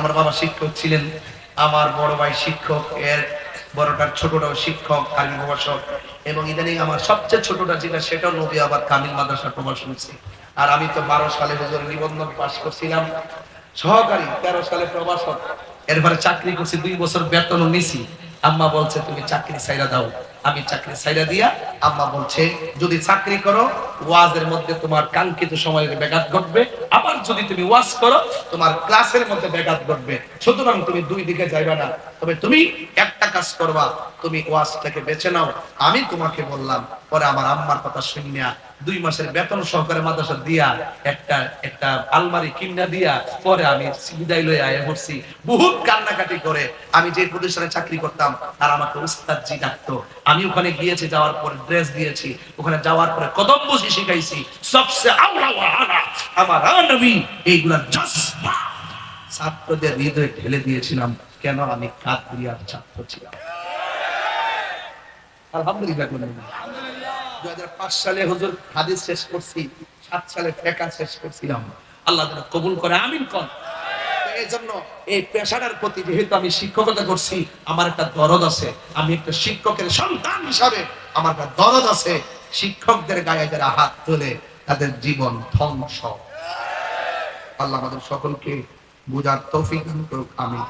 আমার বাবা শিক্ষক ছিলেন, আমার বড় ভাই শিক্ষক, এর বড়টার ছোটটাও শিক্ষক, আরবি প্রভাষক, এবং ইদানিং আমার সবচেয়ে ছোটটা যেটা সেটাও নবী আবার কামিল মাদ্রাসার প্রভাষণ হচ্ছে। আর আমি তো 12 সালে হুজুর নিবন্ধন পাস করছিলাম, সহকারী, 13 সালে প্রভাষক, এরপরে চাকরি করছি, 2 বছর বেতনও নিছি। আম্মা বলছে তুমি চাকরি ছাইরা দাও। আমি চাকরি ছাইরা দিয়া, আম্মা বলছে যদি চাকরি করো ওয়াজের মধ্যে তোমার কাঙ্ক্ষিত সময়ের ব্যাঘাত ঘটবে, আবার যদি তুমি ওয়াজ করো তোমার ক্লাসের মধ্যে ব্যাঘাত ঘটবে, সুতরাং তুমি দুই দিকে যাইবা না, তবে তুমি একটা কাজ করবা, তুমি ওয়াজটাকে বেছে নাও। আমি তোমাকে বললাম। পরে আমার আম্মার কথা শুনিয়া 2 মাসের বেতন সহকারে মাদ্রাসা দিয়া একটা একটা আলমারি কিনা দিয়া পরে আমি বিদায় লয়ে আয়া পড়ছি। বহুত কান্নাকাটি করে আমি যে প্রতিষ্ঠানে চাকরি করতাম আর আমাকে উস্তাদ জি ডাকতো, আমি ওখানে গিয়েছি, যাওয়ার পরে ড্রেস দিয়েছি, ওখানে যাওয়ার পরে কদম বসি শিখাইছি, সবসে আওলা ওয়া আলা আমার নবী, এইগুলা জজবা ছাত্রদের হৃদয়ে ঢেলে দিয়েছিলাম। কেন? আমি কাদরিয়ার ছাত্র ছিলাম। আলহামদুলিল্লাহ। 2005 সালে হুজুর হাদিস শেষ করছি, 7 সালে ফিকহ শেষ করছিলাম। আল্লাহ যেন কবুল করে, আমিন কোন। এই জন্য এই পেশাটার প্রতি যেহেতু আমি শিক্ষকতা করছি, আমার একটা দরদ আছে। আমি একটা শিক্ষকের সন্তান হিসাবে আমার একটা দরদ আছে। শিক্ষকদের গায়ে যারা হাত তোলে তাদের জীবন ধ্বংস। আল্লাহ আমাদের সকলকে বুঝার তৌফিক দান করুক, আমিন।